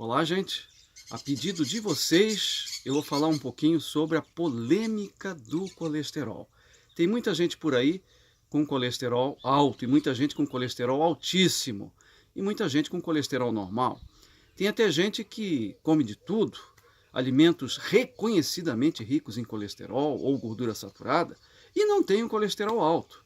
Olá, gente. A pedido de vocês, eu vou falar um pouquinho sobre a polêmica do colesterol. Tem muita gente por aí com colesterol alto e muita gente com colesterol altíssimo e muita gente com colesterol normal. Tem até gente que come de tudo, alimentos reconhecidamente ricos em colesterol ou gordura saturada e não tem um colesterol alto.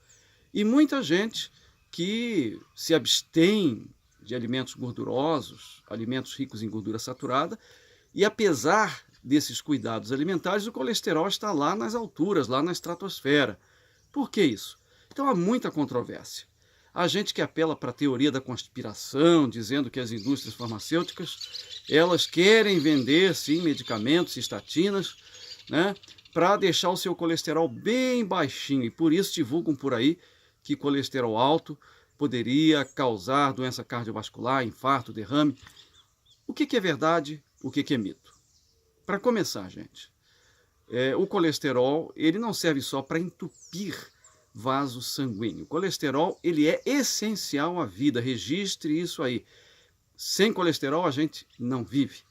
E muita gente que se abstém de alimentos gordurosos, alimentos ricos em gordura saturada, e apesar desses cuidados alimentares, o colesterol está lá nas alturas, lá na estratosfera. Por que isso? Então há muita controvérsia. Há gente que apela para a teoria da conspiração, dizendo que as indústrias farmacêuticas, elas querem vender, sim, medicamentos, estatinas, né, para deixar o seu colesterol bem baixinho, e por isso divulgam por aí que colesterol alto poderia causar doença cardiovascular, infarto, derrame. O que é verdade, o que é mito? Para começar, gente, o colesterol ele não serve só para entupir vaso sanguíneo. O colesterol ele é essencial à vida, registre isso aí. Sem colesterol a gente não vive.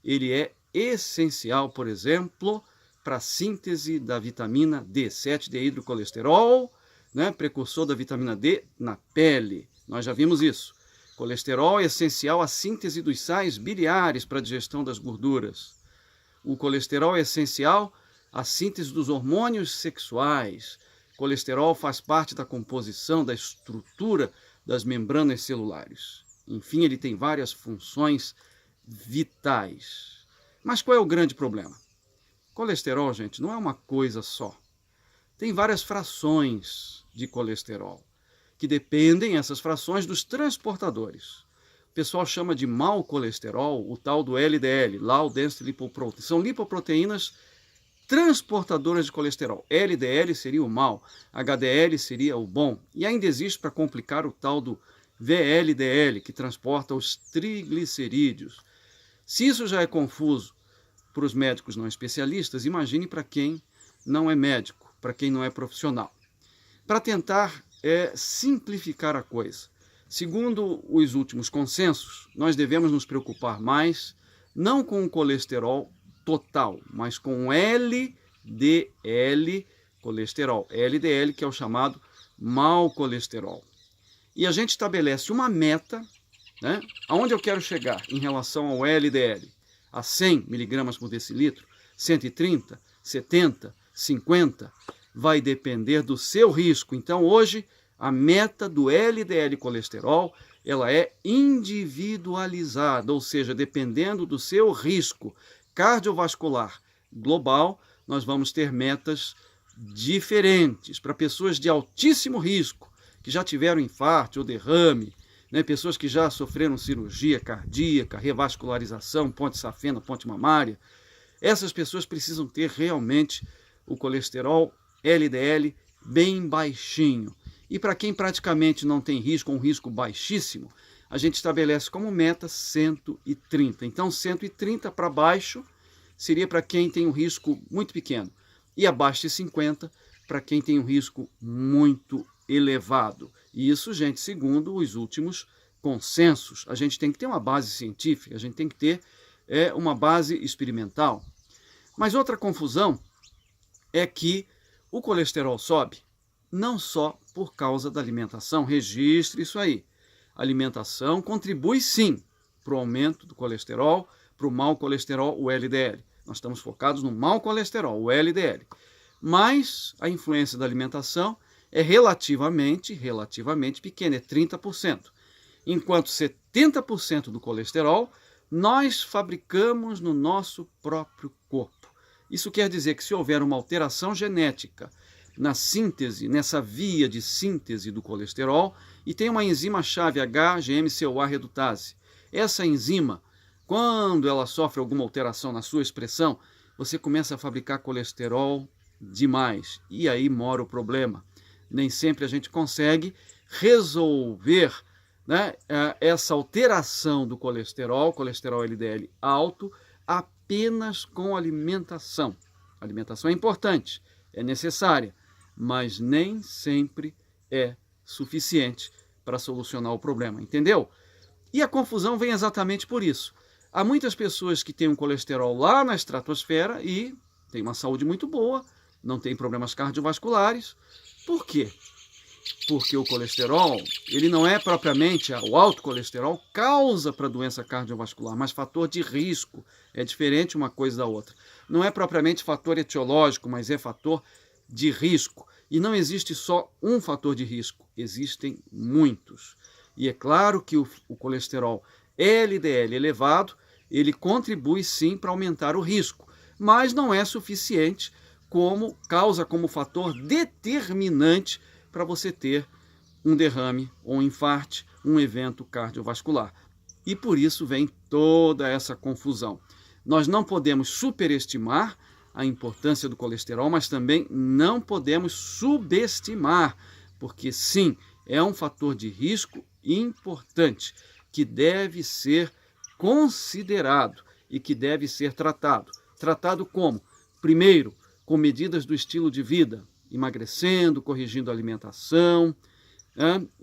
Ele é essencial, por exemplo, para a síntese da vitamina D, 7-deidrocolesterol, né, precursor da vitamina D na pele. Nós já vimos isso. Colesterol é essencial à síntese dos sais biliares para a digestão das gorduras. O colesterol é essencial à síntese dos hormônios sexuais. Colesterol faz parte da composição, da estrutura das membranas celulares. Enfim, ele tem várias funções vitais. Mas qual é o grande problema? Colesterol, gente, não é uma coisa só. Tem várias frações de colesterol, que dependem, essas frações, dos transportadores. O pessoal chama de mau colesterol, o tal do LDL, Low Density Lipoprotein. São lipoproteínas transportadoras de colesterol. LDL seria o mau, HDL seria o bom. E ainda existe, para complicar, o tal do VLDL, que transporta os triglicerídeos. Se isso já é confuso para os médicos não especialistas, imagine para quem não é médico, para quem não é profissional. Para tentar simplificar a coisa, segundo os últimos consensos, nós devemos nos preocupar mais não com o colesterol total, mas com o LDL colesterol, LDL, que é o chamado mau colesterol. E a gente estabelece uma meta, né, aonde eu quero chegar em relação ao LDL, a 100 mg por decilitro, 130, 70, 50, vai depender do seu risco. Então, hoje, a meta do LDL colesterol, ela é individualizada, ou seja, dependendo do seu risco cardiovascular global, nós vamos ter metas diferentes. Para pessoas de altíssimo risco, que já tiveram infarto ou derrame, né, pessoas que já sofreram cirurgia cardíaca, revascularização, ponte safena, ponte mamária, essas pessoas precisam ter realmente o colesterol LDL bem baixinho. E para quem praticamente não tem risco, um risco baixíssimo, a gente estabelece como meta 130. Então, 130 para baixo seria para quem tem um risco muito pequeno. E abaixo de 50 para quem tem um risco muito elevado. E isso, gente, segundo os últimos consensos. A gente tem que ter uma base científica, a gente tem que ter uma base experimental. Mas outra confusão é que o colesterol sobe não só por causa da alimentação, registre isso aí. A alimentação contribui sim para o aumento do colesterol, para o mau colesterol, o LDL. Nós estamos focados no mau colesterol, o LDL. Mas a influência da alimentação é relativamente pequena, é 30%. Enquanto 70% do colesterol nós fabricamos no nosso próprio corpo. Isso quer dizer que se houver uma alteração genética na síntese, nessa via de síntese do colesterol, e tem uma enzima-chave HGM-CoA redutase. Essa enzima, quando ela sofre alguma alteração na sua expressão, você começa a fabricar colesterol demais. E aí mora o problema. Nem sempre a gente consegue resolver, né, essa alteração do colesterol LDL alto, apenas com alimentação. A alimentação é importante, é necessária, mas nem sempre é suficiente para solucionar o problema, entendeu? E a confusão vem exatamente por isso. Há muitas pessoas que têm um colesterol lá na estratosfera e têm uma saúde muito boa, não tem problemas cardiovasculares. Por quê? Porque o colesterol, ele não é propriamente, o alto colesterol causa para doença cardiovascular, mas fator de risco. É diferente uma coisa da outra. Não é propriamente fator etiológico, mas é fator de risco. E não existe só um fator de risco, existem muitos. E é claro que o colesterol LDL elevado, ele contribui sim para aumentar o risco, mas não é suficiente como causa, como fator determinante para você ter um derrame ou um infarte, um evento cardiovascular. E por isso vem toda essa confusão. Nós não podemos superestimar a importância do colesterol, mas também não podemos subestimar, porque sim, é um fator de risco importante que deve ser considerado e que deve ser tratado. Tratado como? Primeiro, com medidas do estilo de vida, emagrecendo, corrigindo a alimentação.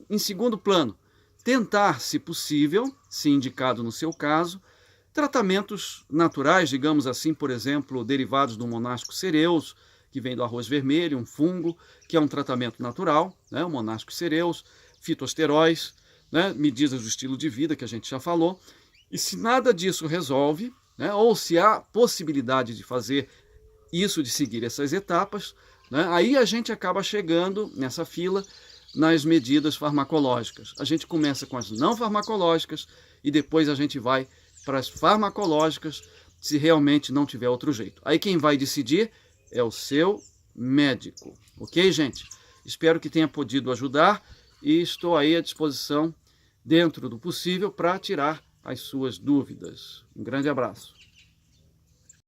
Em segundo plano, tentar, se possível, se indicado no seu caso, tratamentos naturais, digamos assim, por exemplo, derivados do monasco cereus, que vem do arroz vermelho, um fungo, que é um tratamento natural, o monasco cereus, fitosteróis, medidas do estilo de vida, que a gente já falou. E se nada disso resolve, ou se há possibilidade de fazer isso, de seguir essas etapas, aí a gente acaba chegando nessa fila nas medidas farmacológicas. A gente começa com as não farmacológicas e depois a gente vai para as farmacológicas, se realmente não tiver outro jeito. Aí quem vai decidir é o seu médico. Ok, gente? Espero que tenha podido ajudar e estou aí à disposição, dentro do possível, para tirar as suas dúvidas. Um grande abraço.